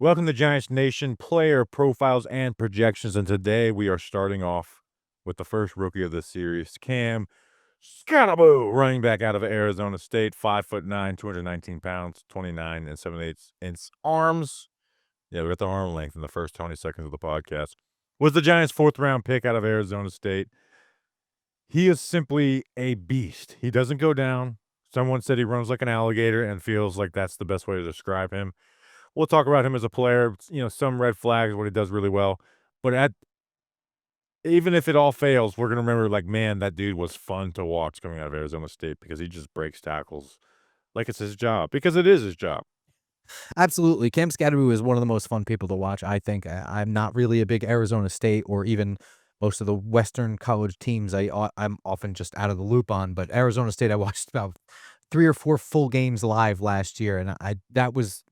Welcome to Giants Nation player profiles and projections. And today we are starting off with the first rookie of this series, Cam Skattebo, running back out of Arizona State, 5'9", 219 pounds, 29 and 7/8 inch arms. Yeah, we got the arm length in the first 20 seconds of the podcast. Was the Giants' fourth round pick out of Arizona State. He is simply a beast. He doesn't go down. Someone said he runs like an alligator and feels like that's the best way to describe him. We'll talk about him as a player, some red flags, what he does really well. But even if it all fails, we're gonna remember, like, man, that dude was fun to watch coming out of Arizona State because he just breaks tackles like it's his job, because it is his job. Absolutely. Cam Skattebo is one of the most fun people to watch, I think. I'm not really a big Arizona State or even most of the Western college teams I'm often just out of the loop on, but Arizona State, I watched about 3 or 4 full games live last year, and I that was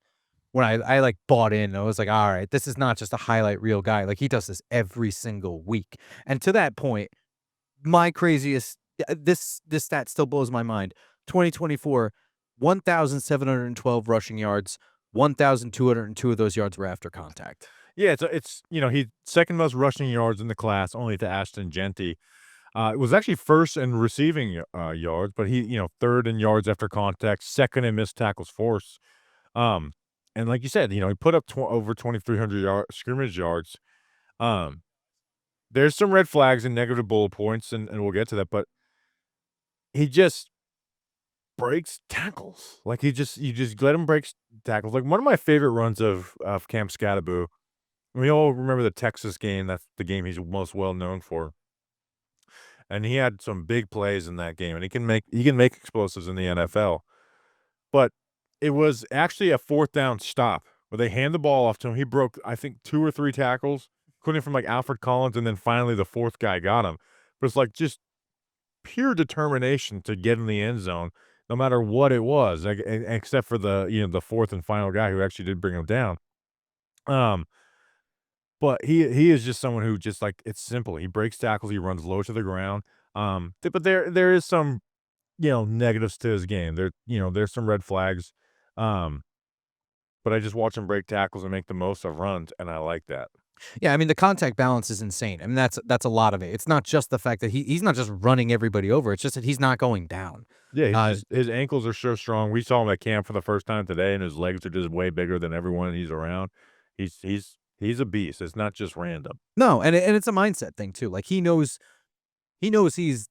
when like, bought in. I was like, "Alright, this is not just a highlight reel guy, like, he does this every single week." And to that point, my craziest this stat still blows my mind. 2024, 1,712 rushing yards, 1,202 of those yards were after contact. Yeah, he's second most rushing yards in the class, only to Ashton Genty. It was actually first in receiving, yards, but third in yards after contact, second in missed tackles forced. Um, and like you said, he put up over 2,300 scrimmage yards. Um, there's some red flags and negative bullet points, and we'll get to that, but he just breaks tackles. Like, you just let him break tackles. Like, one of my favorite runs of Cam Skattebo, we all remember the Texas game. That's the game he's most well known for. And he had some big plays in that game, and he can make explosives in the NFL. But it was actually a fourth down stop where they hand the ball off to him. He broke, I think, 2 or 3 tackles, including from, like, Alfred Collins, and then finally the 4th guy got him. But it's, like, just pure determination to get in the end zone no matter what it was, like, except for the 4th and final guy who actually did bring him down. Um, but he is just someone who just, like, it's simple. He breaks tackles, he runs low to the ground. But there is some, negatives to his game. There's some red flags. Um But I just watch him break tackles and make the most of runs, and I like that. Yeah, I mean, the contact balance is insane. I mean, that's a lot of it. It's not just the fact that he's not just running everybody over, it's just that he's not going down. Yeah, he's Uh, just his ankles are so strong. We saw him at camp for the first time today, and his legs are just way bigger than everyone he's around. He's a beast. It's not just random. no, and it's a mindset thing too. Like, he knows he's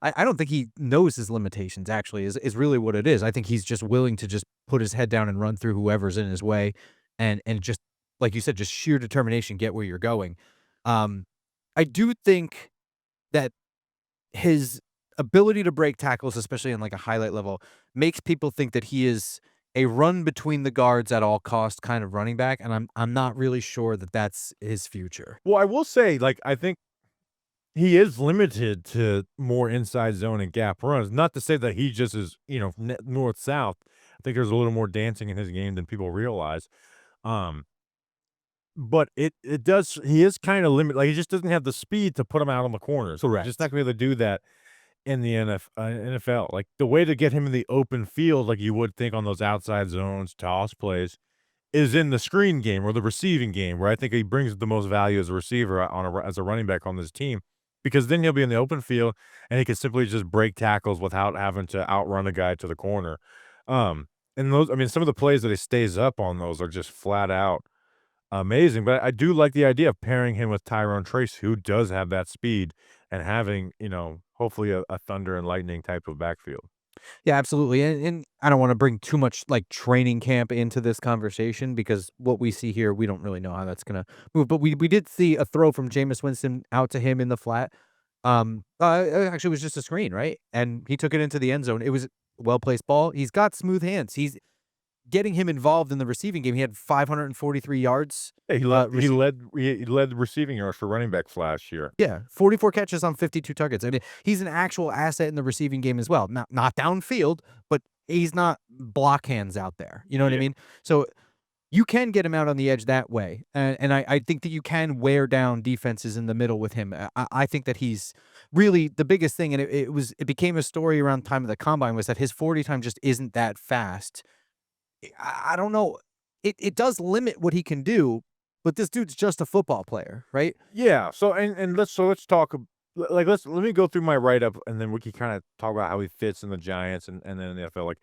I don't think he knows his limitations actually is really what it is. I think he's just willing to just put his head down and run through whoever's in his way and just like you said, just sheer determination, get where you're going. Um, I do think that his ability to break tackles, especially on like a highlight level, makes people think that he is a run between the guards at all cost kind of running back, and I'm not really sure that that's his future. Well, I will say, like, I think he is limited to more inside zone and gap runs. Not to say that he just is, north south. I think there's a little more dancing in his game than people realize. Um, but it does he is kinda limited, like, he just doesn't have the speed to put him out on the corners. He's just not Correct. gonna be able to do that in the NFL. Like, the way to get him in the open field, like you would think on those outside zones, toss plays, is in the screen game or the receiving game, where I think he brings the most value as a receiver as a running back on this team, because then he'll be in the open field, and he can simply just break tackles without having to outrun a guy to the corner. Um, and those I mean, some of the plays that he stays up on those are just flat out amazing, but I do like the idea of pairing him with Tyrone Trace, who does have that speed, and having, hopefully a thunder and lightning type of backfield. Yeah, absolutely. And I don't want to bring too much like training camp into this conversation because what we see here, we don't really know how that's gonna move. But we did see a throw from Jameis Winston out to him in the flat. Actually, it was just a screen, right? And he took it into the end zone. It was a well placed ball. He's got smooth hands. He's getting him involved in the receiving game. He had 543 yards. Yeah, Receiving. he led the receiving yards for running back last year. Yeah, 44 catches on 52 targets. I mean, he's an actual asset in the receiving game as well. Not downfield, but he's not block hands out there. You know what I Yeah. mean? So you can get him out on the edge that way, and I think that you can wear down defenses in the middle with him. I think that he's really the biggest thing, and it became a story around time of the combine was that his 40 time just isn't that fast. I don't know. it does limit what he can do, but this dude's just a football player, right? Yeah, so and let's talk let me go through my write-up, and then we can kinda talk about how he fits in the Giants and then in the NFL, like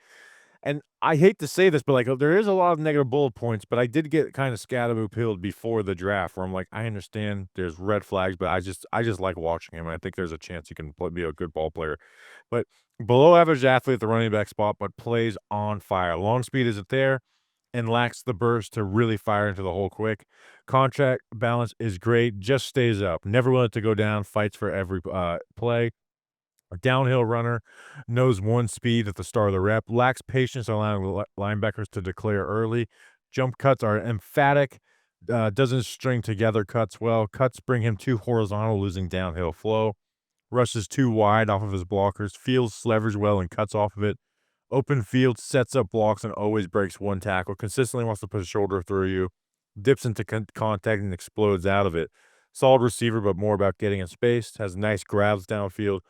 and I hate to say this, but, like, there is a lot of negative bullet points, but I did get kinda Skattebo pilled before the draft where I'm like, I understand there's red flags, but I just like watching him, and I think there's a chance he can be a good ball player. But below average athlete at the running back spot, but plays on fire. Long speed isn't there and lacks the burst to really fire into the hole quick. Contract balance is great, just stays up. Never willing to go down, fights for every play. A downhill runner, knows one speed at the start of the rep, lacks patience allowing linebackers to declare early. Jump cuts are emphatic, doesn't string together cuts well. Cuts bring him too horizontal, losing downhill flow. Rushes too wide off of his blockers, feels leverage well and cuts off of it. Open field, sets up blocks and always breaks one tackle. Consistently wants to put a shoulder through you. Dips into contact and explodes out of it. Solid receiver, but more about getting in space. Has nice grabs downfield.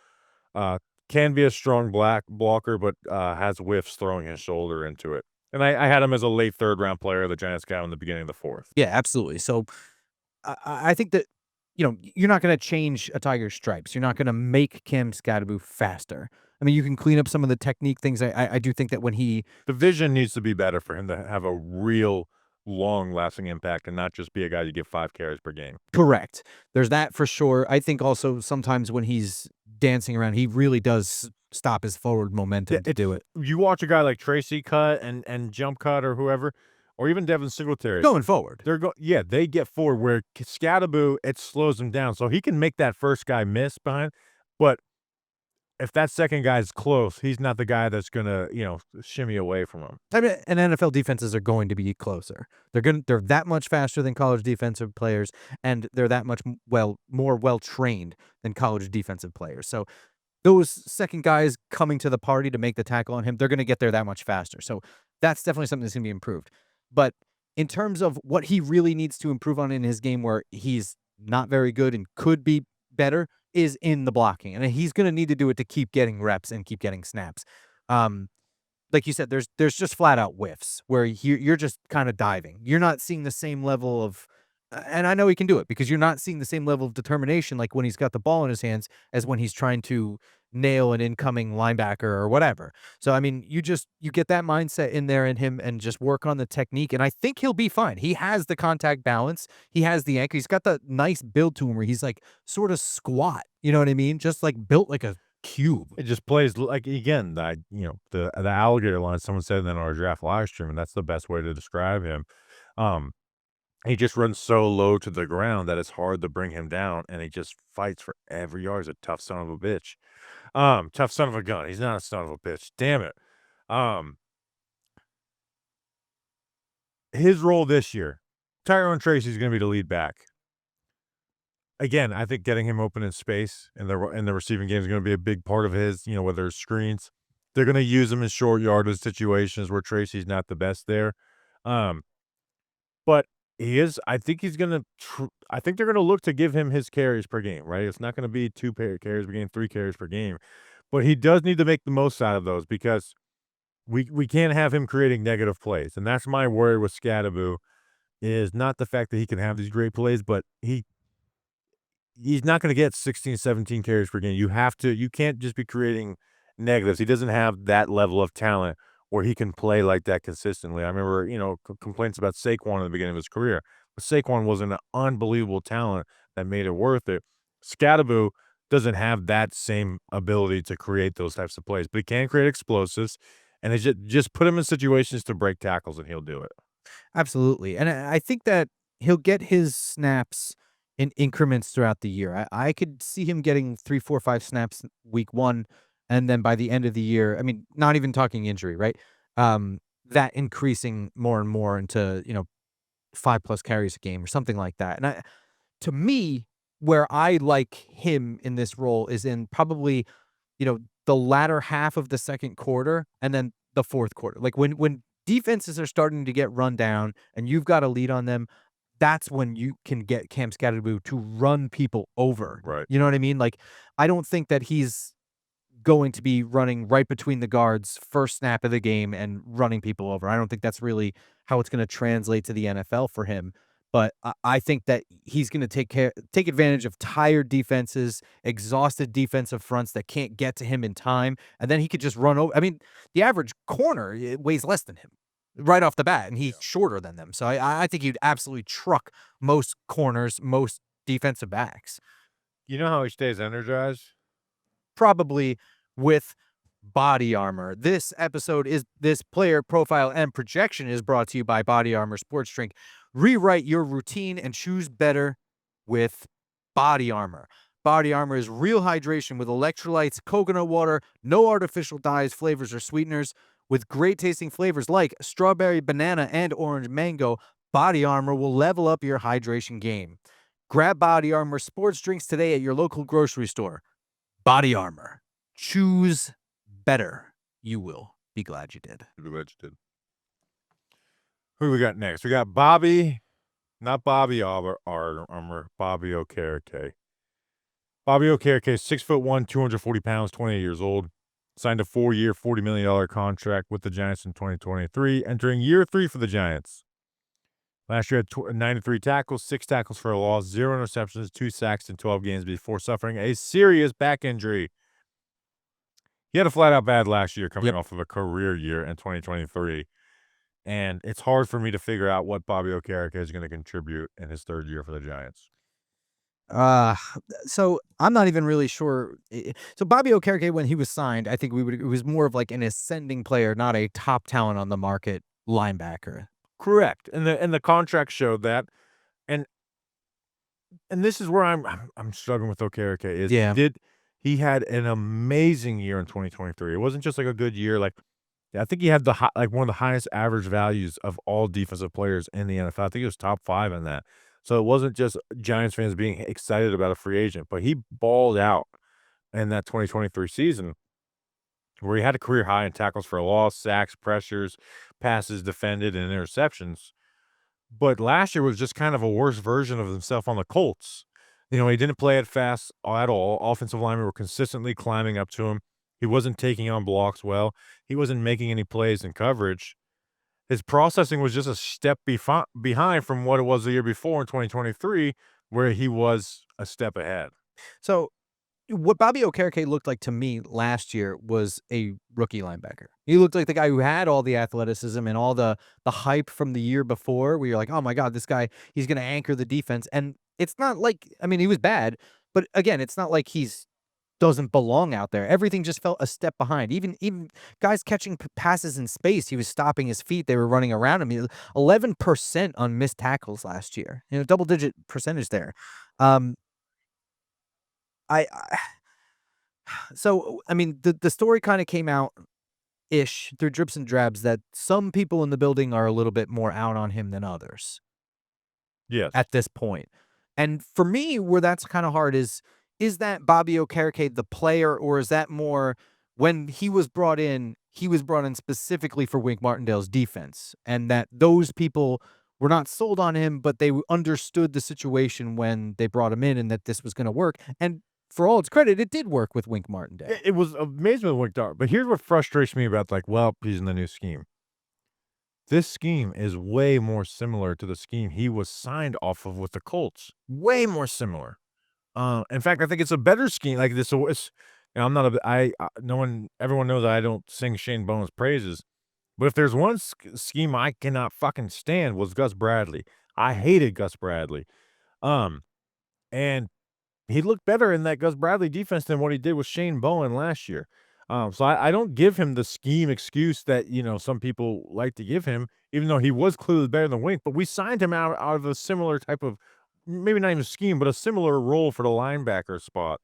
Uh, can be a strong black blocker, but has whiffs throwing his shoulder into it. And I had him as a late third round player. The Giants got him in the beginning of the fourth. Yeah, absolutely. So I think that, you're not gonna change a tiger's stripes. You're not gonna make Cam Skattebo faster. I mean, you can clean up some of the technique things. I do think that when he The vision needs to be better for him to have a real long lasting impact and not just be a guy you get 5 carries per game. correct. There's that for sure. I think also sometimes when he's dancing around, he really does stop his forward Yeah, momentum to do it's it. you watch a guy like Tracy Cut and Jump Cut or whoever, or even Devin Singletary. Going forward. They get forward where Scatterboo, it slows him down, so he can make that first guy miss behind, but if that second guy's close, he's not the guy that's gonna, shimmy away from him. I mean, and NFL defenses are going to be closer. They're that much faster than college defensive players, and they're that much more well trained than college defensive players. So those second guys coming to the party to make the tackle on him, they're going to get there that much faster. So that's definitely something that's going to be improved. But in terms of what he really needs to improve on in his game, where he's not very good and could be better, is in the blocking, and he's going to need to do it to keep getting reps and keep getting snaps. Um, like you said, there's just flat out whiffs where you're just kind of diving. You're not seeing the same level of, and I know he can do it because you're not seeing the same level of determination like when he's got the ball in his hands as when he's trying to nail an incoming linebacker or whatever. So I mean, you get that mindset in there in him and just work on the technique, and I think he'll be fine. He has the contact balance, he has the anchor, he's got the nice build to him where he's like sort of squat. You know what I mean? Just like built like a cube. It just plays like again, the alligator line someone said in our draft live stream, and that's the best way to describe him. Um, he just runs so low to the ground that it's hard to bring him down, and he just fights for every yard. He's a tough son of a bitch. Tough son of a gun. He's not a son of a bitch. Damn it. Um, his role this year, Tyrone Tracy's gonna be the lead back. Again, I think getting him open in space in the receiving game is gonna be a big part of his, whether it's screens. They're gonna use him in short yardage situations where Tracy's not the best there. Um, but he is I think he's gonna I think they're gonna look to give him his carries per game, right? It's not gonna be 2 carries per game, 3 carries per game, but he does need to make the most out of those because we can't have him creating negative plays, and that's my worry with Scattaboo is not the fact that he can have these great plays, but he's not gonna get 16, 17 carries per game. You can't just be creating negatives. He doesn't have that level of talent where he can play like that consistently. I remember, complaints about Saquon in the beginning of his career, but Saquon was an unbelievable talent that made it worth it. Scattaboo doesn't have that same ability to create those types of plays, but he can create explosives, and it just put him in situations to break tackles, and he'll do it. Absolutely, and I think that he'll get his snaps in increments throughout the year. I could see him getting 3, 4, 5 snaps week 1, and then by the end of the year, I mean, not even talking injury, right? That increasing more and more into, 5 plus carries a game or something like that, and to me, where I like him in this role is in probably, the latter half of the second quarter and then the fourth quarter. Like when defenses are starting to get run down and you've got a lead on them, that's when you can get Cam Skattebo to run people over. Right. You know what I mean? Like I don't think that he's going to be running right between the guards first snap of the game and running people over. I don't think that's really how it's going to translate to the NFL for him. But I think that he's going to take advantage of tired defenses, exhausted defensive fronts that can't get to him in time, and then he could just run over. I mean, the average corner weighs less than him right off the bat, and he's Yeah. shorter than them. So I think he'd absolutely truck most corners, most defensive backs. You know how he stays energized? Probably with body armor. This player profile and projection is brought to you by Body Armor Sports Drink. Rewrite your routine and choose better with Body Armor. Body Armor is real hydration with electrolytes, coconut water, no artificial dyes, flavors, or sweeteners. With great tasting flavors like strawberry, banana, and orange mango, Body Armor will level up your hydration game. Grab Body Armor sports drinks today at your local grocery store. Body Armor. Choose better. You will be glad you did. Who do we got next? We got Bobby, not Bobby Armor, Bobby Okereke. Bobby Okereke, 6'1", 240 pounds, 28 years old. Signed a 4-year, $40 million contract with the Giants in 2023, entering year 3 for the Giants. Last year had 93 tackles, 6 tackles for a loss, 0 interceptions, 2 sacks in 12 games before suffering a serious back injury. He had a flat-out bad last year coming off of a career year in 2023, and it's hard for me to figure out what Bobby Okereke is gonna contribute in his 3rd year for the Giants. Uh, so I'm not even really sure. So Bobby Okereke, when he was signed, I think it was more of like an ascending player, not a top talent on the market linebacker. Correct, and the contract showed that, and this is where I'm struggling with Okereke is Yeah. he had an amazing year in 2023. It wasn't just like a good year, like, I think he had one of the highest average values of all defensive players in the NFL. I think he was top 5 in that. So it wasn't just Giants fans being excited about a free agent, but he balled out in that 2023 season where he had a career high in tackles for a loss, sacks, pressures, passes defended, and interceptions. But last year was just kind of a worse version of himself on the Colts. He didn't play it fast at all. Offensive linemen were consistently climbing up to him. He wasn't taking on blocks well. He wasn't making any plays in coverage. His processing was just a step behind from what it was the year before in 2023, where he was a step ahead. So what Bobby Okereke looked like to me last year was a rookie linebacker. He looked like the guy who had all the athleticism and all the hype from the year before, where you're like, "Oh my god, this guy, he's gonna anchor the defense." And it's not like, I mean, he was bad, but again, it's not like he's doesn't belong out there. Everything just felt a step behind. Even guys catching passes in space, he was stopping his feet. They were running around him. 11% on missed tackles last year. Double digit percentage there. Um, I So, I mean, the story kinda came out ish through drips and drabs that some people in the building are a little bit more out on him than others Yes. at this point. And for me, where that's kinda hard is that Bobby Okereke the player, or is that more when he was brought in specifically for Wink Martindale's defense, and that those people were not sold on him, but they understood the situation when they brought him in and that this was gonna work, and for all its credit, it did work with Wink Martindale. It was amazing with Wick but here's what frustrates me about, like, well, he's in the new scheme. This scheme is way more similar to the scheme he was signed off of with the Colts. Way more similar. In fact, I think it's a better scheme. Like this, I'm not a, no one, everyone knows I don't sing Shane Bowen's praises. But if there's one scheme I cannot fucking stand was Gus Bradley. I hated Gus Bradley. Um, and he looked better in that Gus Bradley defense than what he did with Shane Bowen last year. So I don't give him the scheme excuse that, some people like to give him, even though he was clearly better than Wink, but we signed him out of a similar type of, maybe not even scheme, but a similar role for the linebacker spot.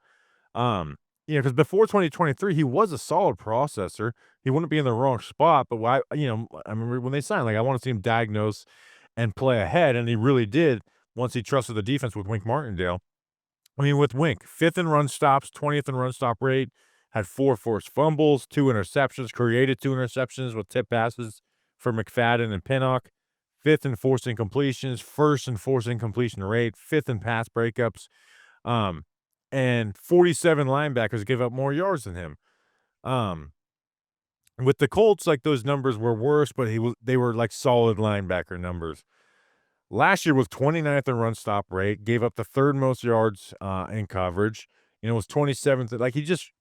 Because before 2023, he was a solid processor. He wouldn't be in the wrong spot, but I remember when they signed, like, I want to see him diagnose and play ahead, and he really did once he trusted the defense with Wink Martindale. I mean, with Wink, 5th in run stops, 20th in run stop rate, had 4 forced fumbles, 2 interceptions, created 2 interceptions with tip passes for McFadden and Pinnock, 5th in forcing completions, 1st in forcing completion rate, 5th in pass breakups, and 47 linebackers give up more yards than him. Um, with the Colts, like, those numbers were worse, but they were, like, solid linebacker numbers. Last year was 29th in run stop rate, gave up the 3rd most yards, in coverage, was 27th, like, he just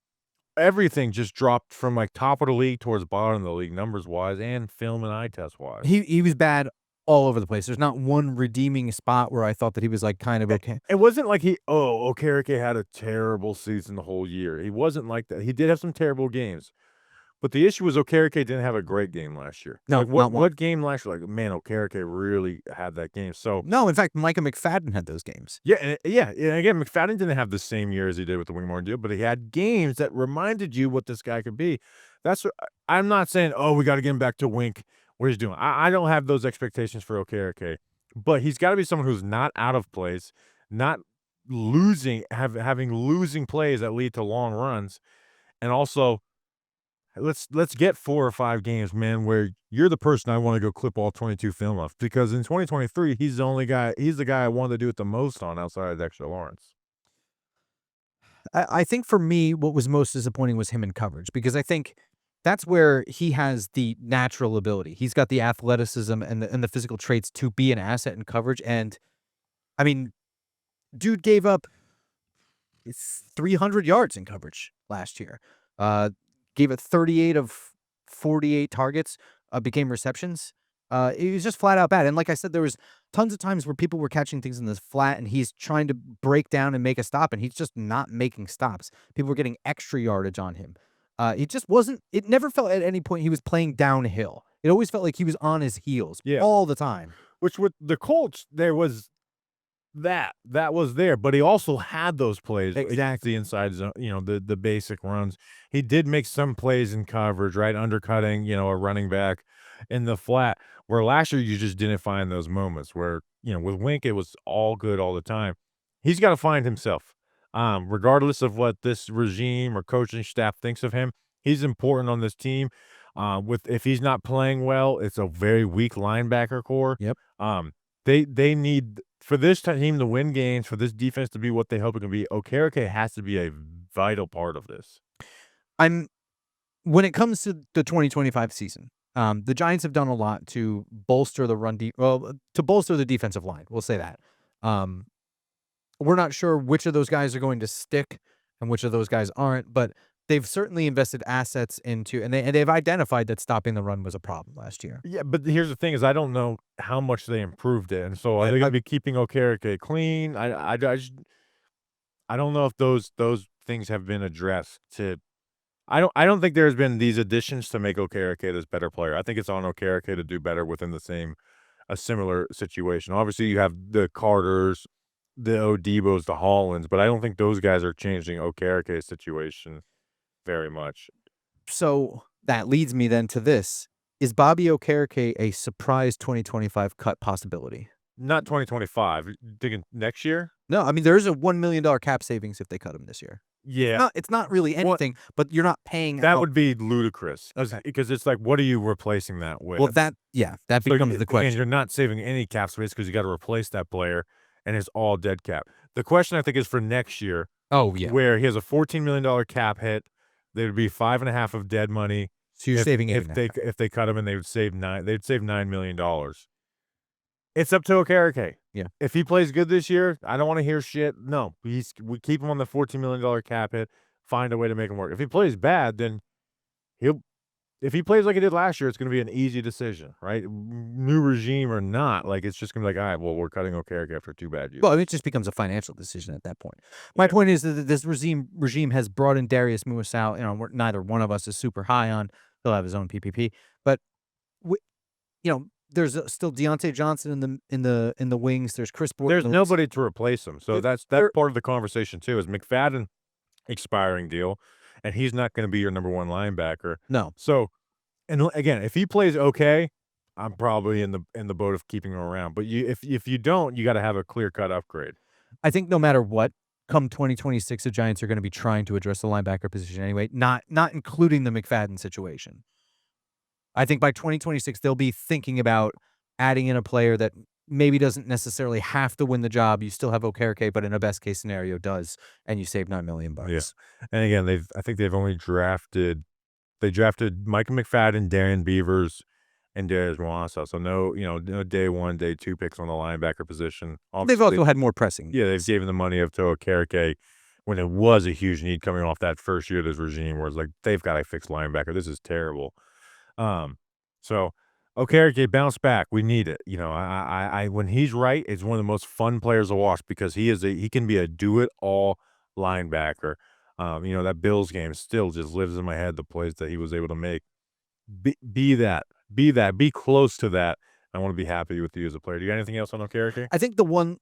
everything just dropped from, like, top of the league towards bottom of the league numbers-wise and film and eye test wise. He was bad all over the place. There's not one redeeming spot where I thought that he was, like, kind of okay. It wasn't like Okereke had a terrible season the whole year. He wasn't like that. He did have some terrible games, but the issue was Okereke didn't have a great game last year. No, Like, not one. what game last year? Like, man, Okereke really had that game. So, No, in fact, Micah McFadden had those games. yeah, and again, McFadden didn't have the same year as he did with the Wingmore deal, but he had games that reminded you what this guy could be. That's what I'm not saying, "Oh, we gotta get him back to Wink," what he's doing. I don't have those expectations for Okereke, but he's gotta be someone who's not out of place, not having losing plays that lead to long runs, and also, let's get 4 or 5 games, man, where you're the person I wanna go clip all 22 film off, because in 2023, he's the guy I wanted to do it the most on outside of Dexter Lawrence. I think for me, what was most disappointing was him in coverage because I think that's where he has the natural ability. He's got the athleticism and the physical traits to be an asset in coverage. And I mean, dude gave up 300 yards in coverage last year. Uh, Gave it 38 of 48 targets, became receptions. It was just flat out bad. And like I said, there was tons of times where people were catching things in this flat and he's trying to break down and make a stop and he's just not making stops. People were getting extra yardage on him. It just wasn't, it never felt at any point he was playing downhill. It always felt like he was on his heels Yeah, all the time. which with the Colts, there was that was there, but he also had those plays, like Exactly. the inside zone, the basic runs. He did make some plays in coverage, right, undercutting, a running back in the flat, where last year you just didn't find those moments where, with Wink, it was all good all the time. He's gotta find himself. Regardless of what this regime or coaching staff thinks of him, he's important on this team. With if he's not playing well, it's a very weak linebacker core. Yep. Um, they need for this team to win games, for this defense to be what they hope it can be, Okereke has to be a vital part of this. I'm When it comes to the 2025 season, the Giants have done a lot to bolster the to bolster the defensive line. We'll say that. Um, we're not sure which of those guys are going to stick and which of those guys aren't, but they've certainly invested assets into, and they've identified that stopping the run was a problem last year. Yeah, but here's the thing is I don't know how much they improved it, and so are I, they gonna I, be keeping Okereke clean? I don't know if those things have been addressed to I don't think there's been these additions to make Okereke this better player. I think it's on Okereke to do better within a similar situation. Obviously, you have the Carters, the Odebos, the Hollands, but I don't think those guys are changing Okereke's situation very much. so that leads me then to this: is Bobby Okereke a surprise 2025 cut possibility? Not 2025. You thinking next year? No, I mean there's a $1 million cap savings if they cut him this year. Yeah. It's not really What anything, but you're not paying that out. would be ludicrous Okay. because it's like, what are you replacing that Well, with? that So, becomes the and question. you're not saving any cap space because you gotta replace that player, and it's all dead cap. The question, I think, is for next year, Oh, yeah. where he has a $14 million cap hit. There would be 5.5 of dead money So you're saving 8 if and a they half. if they cut him and they'd save $9 million. It's up to Okereke. Yeah. If he plays good this year, I don't wanna hear shit. No, we keep him on the $14 million cap hit, find a way to make him work. If he plays bad, then he'll if he plays like he did last year, it's gonna be an easy decision, right? New regime or not, like, it's just gonna be like, "Alright, well, we're cutting Okereke after 2 bad years." Well, it just becomes a financial decision at that point. My Yeah. point is that this regime has brought in Darius Moose out, neither one of us is super high on. He'll have his own PPP, but w there's, still Deontay Johnson in the wings. There's Chris There's Bortman. nobody to replace him, so There that's there part of the conversation too, is McFadden expiring deal, and he's not gonna be your number 1 linebacker. no. So and again, if he plays okay, I'm probably in the boat of keeping him around, but if you don't, you gotta have a clear-cut upgrade. I think no matter what, come 2026, the Giants are gonna be trying to address the linebacker position anyway, not including the McFadden situation. I think by 2026, they'll be thinking about adding in a player that maybe doesn't necessarily have to win the job. You still have Okereke, but in a best case scenario does, and you save $9 million Yeah, bucks. and again, I think they've only drafted They drafted Micah McFadden, Darian Beavers, and Darius Wassa. So no day 1, day 2 picks on the linebacker position. They've Obviously, also had more pressing yeah, they've needs. given the money up to Okereke when it was a huge need coming off that first year of this regime where it's like, they've gotta fix linebacker. This is terrible. Um, so Okereke, bounce back. We need it. I when he's right, it's one of the most fun players to watch because he can be a do it all linebacker. That Bills game still just lives in my head, the plays that he was able to make. Be that. Be that. Be close to that. I wanna be happy with you as a player. Do you got anything else on Okereke? I think the one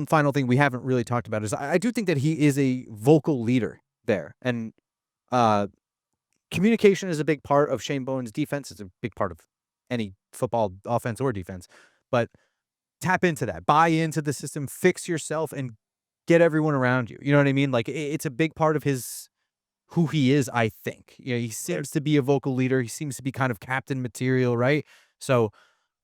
final thing we haven't really talked about is I do think that he is a vocal leader there, and uh, communication is a big part of Shane Bowen's defense. It's a big part of any football offense or defense, but tap into that, buy into the system, fix yourself, and get everyone around you. You know what I mean? Like it's a big part of his who he is. I think he Right. seems to be a vocal leader. He seems to be kind of captain material, right? So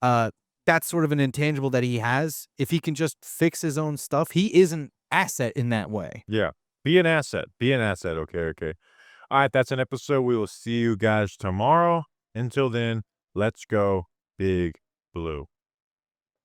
uh, that's sort of an intangible that he has. If he can just fix his own stuff, he is an asset in that way. Yeah. Be an asset. Be an asset, Okereke. Alright, that's an episode. We will see you guys tomorrow. Until then, let's go Big Blue.